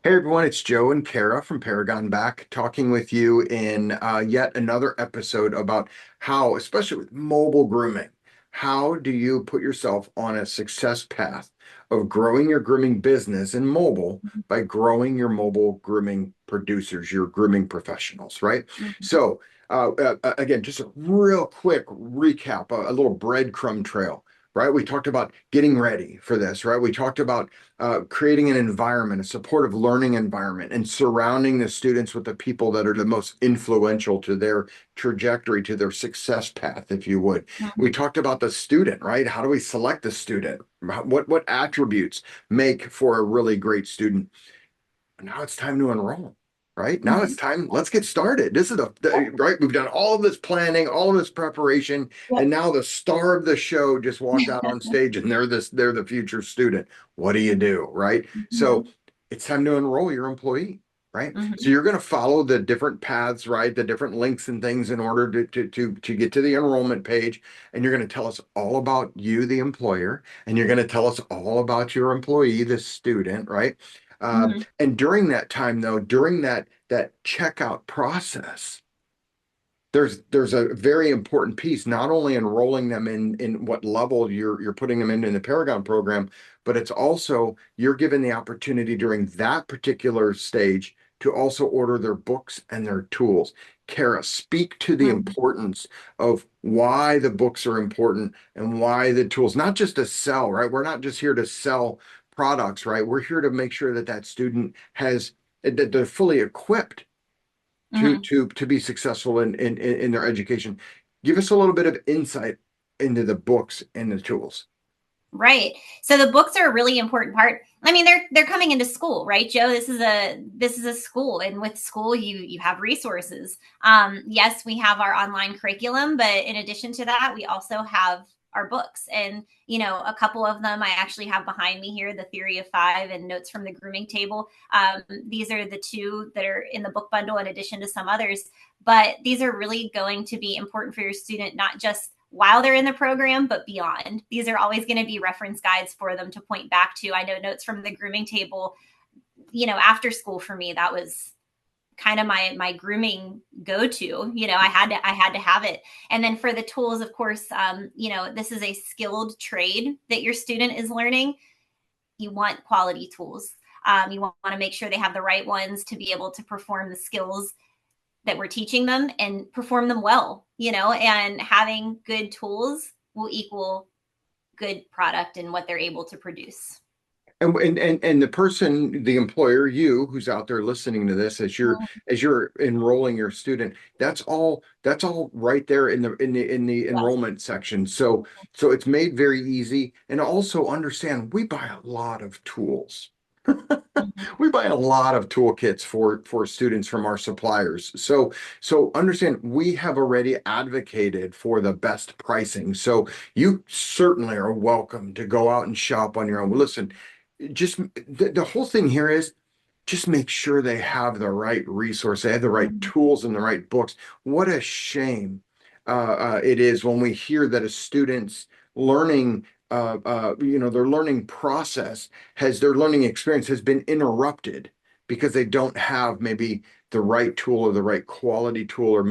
Hey everyone, it's Joe and Kara from Paragon back talking with you in yet another episode about how, especially with mobile grooming, how do you put yourself on a success path of growing your grooming business in mobile by growing your mobile grooming producers, your grooming professionals, right? Mhm. So, again, just a real quick recap, a little breadcrumb trail. Right, we talked about getting ready for this, right? We talked about creating an environment, a supportive learning environment, and surrounding the students with the people that are the most influential to their trajectory, to their success path, if you would. We Mhm. talked about the student, right? How do we select the student? What attributes make for a really great student? Now it's time to enroll. Right now it's Mhm. time. Let's get started. This is right. We've done all of this planning, all of this preparation, and Yep. now the star of the show just walked out on stage, and they're the future student. What do you do, right? So Mhm. it's time to enroll your employee, right? So Mhm. you're going to follow the different paths, right? The different links and things in order to get to the enrollment page, and you're going to tell us all about you, the employer, and you're going to tell us all about your employee, the student, right? Mhm. And during that time, though, during that checkout process, there's a very important piece, not only enrolling them in what level you're putting them in the Paragon program, but it's also you're given the opportunity during that particular stage to also order their books and their tools. Kara, speak to the Mhm. importance of why the books are important and why the tools, not just to sell, right? We're not just here to sell products, right? We're here to make sure that that student has that they're fully equipped Mhm. to be successful in their education. Give us a little bit of insight into the books and the tools. Right. So the books are a really important part. I mean, they're coming into school, right, Joe? This is a school, and with school, you have resources. Yes, we have our online curriculum, but in addition to that, we also have our books, and a couple of them I actually have behind me here: The Theory of Five and Notes from the Grooming Table. These are the two that are in the book bundle, in addition to some others. But these are really going to be important for your student, not just while they're in the program, but beyond. These are always going to be reference guides for them to point back to. I know Notes from the Grooming Table, after school for me, that was kind of my grooming go-to. I had to have it. And then for the tools, of course, this is a skilled trade that your student is learning. You want quality tools. You want to make sure they have the right ones to be able to perform the skills that we're teaching them and perform them well, and having good tools will equal good product and what they're able to produce. And the person, the employer, you who's out there listening to this as you're enrolling your student, that's all right there in the Yes. enrollment section. So it's made very easy. And also understand we buy a lot of tools. Mhm. We buy a lot of toolkits for students from our suppliers. So understand we have already advocated for the best pricing. So you certainly are welcome to go out and shop on your own. Listen, just the whole thing here is just make sure they have the right resource, they have the right Mhm. tools and the right books. What a shame it is when we hear that a student's learning, their learning process their learning experience has been interrupted because they don't have maybe the right tool or the right quality tool, or Mhm.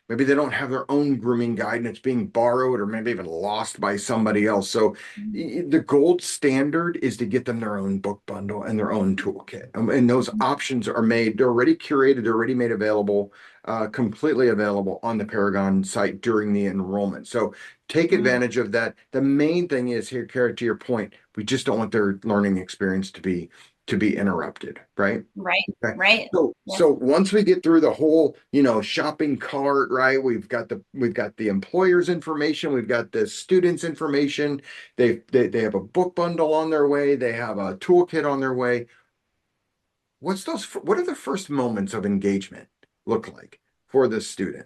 maybe they don't have their own grooming guide and it's being borrowed or maybe even lost by somebody else. So Mhm. the gold standard is to get them their own book bundle and their own toolkit. And those options are made, they're already curated, they're already made available, completely available on the Paragon site during the enrollment. So take Mhm. advantage of that. The main thing is here, Kara, to your point, we just don't want their learning experience to be interrupted, right? Right. Okay. Right. So Yes. once we get through the whole, shopping cart, right? We've got the employer's information, we've got the student's information. They have a book bundle on their way, they have a toolkit on their way. What are the first moments of engagement look like for the student?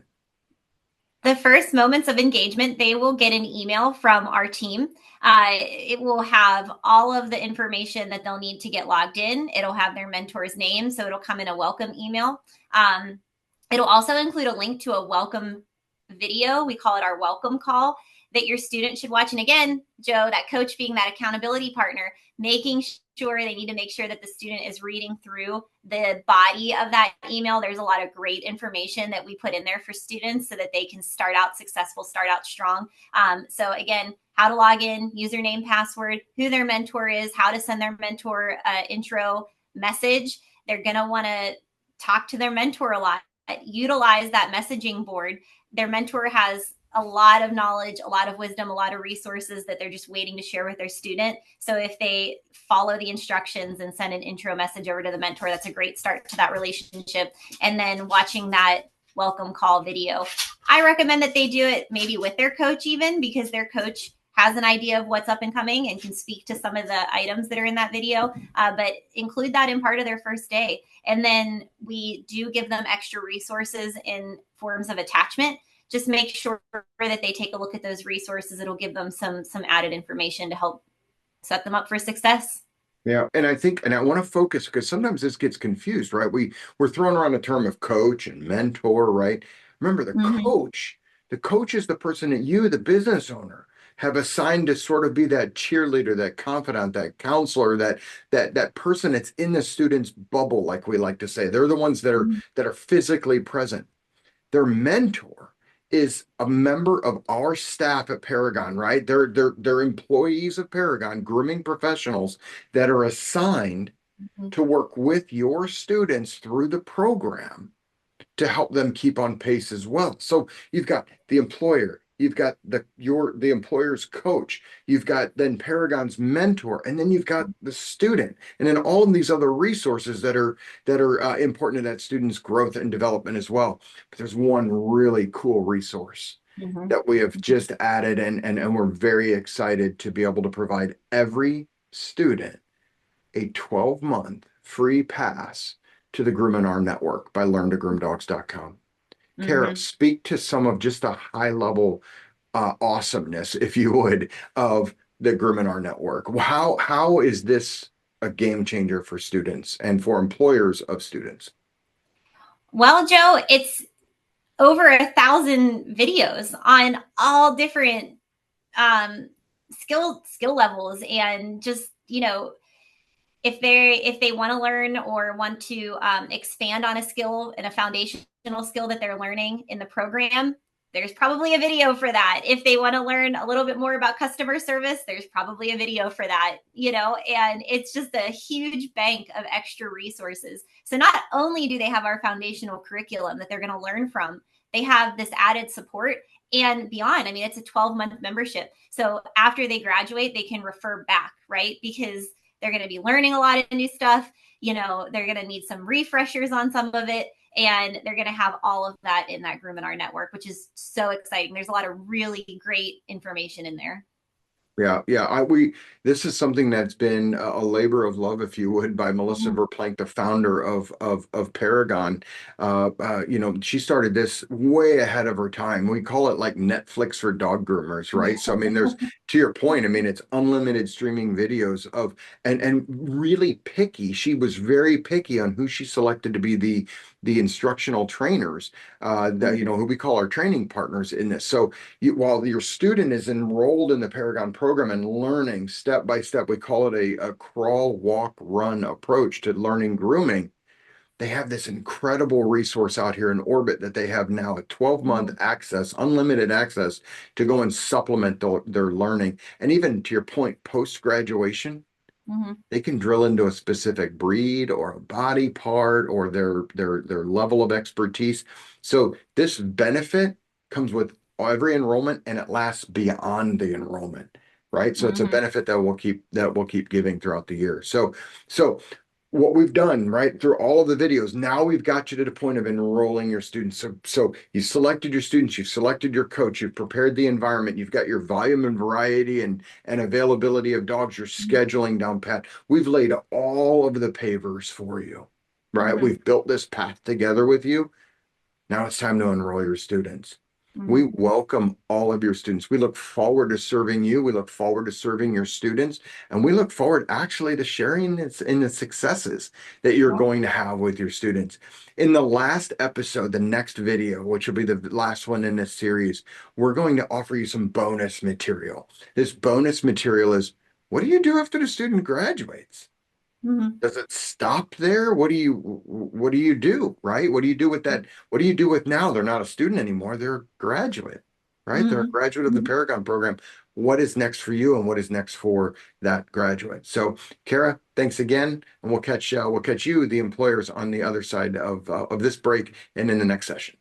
The first moments of engagement, they will get an email from our team. It will have all of the information that they'll need to get logged in. It'll have their mentor's name, so it'll come in a welcome email. It'll also include a link to a welcome video. We call it our welcome call that your student should watch. And again, Joe, that coach being that accountability partner, making sure they need to make sure that the student is reading through the body of that email. There's a lot of great information that we put in there for students so that they can start out successful, start out strong. So again, how to log in, username, password, who their mentor is, how to send their mentor intro message. They're going to want to talk to their mentor a lot, utilize that messaging board. Their mentor has a lot of knowledge, a lot of wisdom, a lot of resources that they're just waiting to share with their student. So if they follow the instructions and send an intro message over to the mentor, that's a great start to that relationship. And then watching that welcome call video. I recommend that they do it maybe with their coach even, because their coach has an idea of what's up and coming and can speak to some of the items that are in that video, but include that in part of their first day. And then we do give them extra resources in forms of attachment. Just make sure that they take a look at those resources. It'll give them some added information to help set them up for success. Yeah, and I think, and I want to focus because sometimes this gets confused, right? We're throwing around the term of coach and mentor, right? Remember, Mm-hmm. the coach is the person that you, the business owner, have assigned to sort of be that cheerleader, that confidant, that counselor, that person that's in the student's bubble, like we like to say. They're the ones that are physically present. Their mentor is a member of our staff at Paragon, right? They're employees of Paragon, grooming professionals that are assigned Mm-hmm. to work with your students through the program to help them keep on pace as well. So you've got the employer, you've got the employer's coach, you've got then Paragon's mentor, and then you've got the student, and then all of these other resources that are important to that student's growth and development as well. But there's one really cool resource Mm-hmm. that we have just added, and we're very excited to be able to provide every student a 12-month free pass to the Groom and R Network by learntogroomdogs.com. Kara, Mm-hmm. speak to some of just a high level awesomeness, if you would, of the Groom and R Network. How is this a game changer for students and for employers of students? Well, Joe, it's over 1,000 videos on all different skill levels, and just if they want to learn or want to expand on a skill and a foundational skill that they're learning in the program, there's probably a video for that. If they want to learn a little bit more about customer service, there's probably a video for that, and it's just a huge bank of extra resources. So not only do they have our foundational curriculum that they're going to learn from, they have this added support and beyond. I mean, it's a 12-month membership. So after they graduate, they can refer back, right? Because they're going to be learning a lot of new stuff. They're going to need some refreshers on some of it. And they're going to have all of that in that Groom and R Network, which is so exciting. There's a lot of really great information in there. Yeah, yeah. This is something that's been a labor of love, if you would, by Melissa Mhm. Verplank, the founder of Paragon. She started this way ahead of her time. We call it like Netflix for dog groomers, right? So I mean, there's to your point. I mean, it's unlimited streaming videos of and really picky. She was very picky on who she selected to be the instructional trainers, who we call our training partners in this. So while your student is enrolled in the Paragon program and learning step by step, we call it a crawl, walk, run approach to learning grooming. They have this incredible resource out here in orbit that they have now a 12-month Mhm. access, unlimited access to go and supplement their learning. And even to your point, post graduation, Mhm. they can drill into a specific breed or a body part or their level of expertise. So this benefit comes with every enrollment and it lasts beyond the enrollment, right? So it's a Mhm. benefit that we'll keep giving throughout the year. So what we've done, right, through all of the videos, now we've got you to the point of enrolling your students. So you selected your students, you've selected your coach, you've prepared the environment, you've got your volume and variety and availability of dogs, your scheduling down pat. We've laid all of the pavers for you, right? Mhm. We've built this path together with you. Now it's time to enroll your students. We Mhm. welcome all of your students. We look forward to serving you. We look forward to serving your students. And we look forward actually to sharing this in the successes that you're Cool. going to have with your students. In the last episode, the next video, which will be the last one in this series, we're going to offer you some bonus material. This bonus material is, what do you do after the student graduates? Mhm. Does it stop there? What do you do, right? What do you do with that? What do you do with now? They're not a student anymore. They're a graduate, right? They're a Mhm. graduate of the Mhm. Paragon program. What is next for you and what is next for that graduate? So, Kara, thanks again, and we'll catch you, the employers, on the other side of this break and in the next session.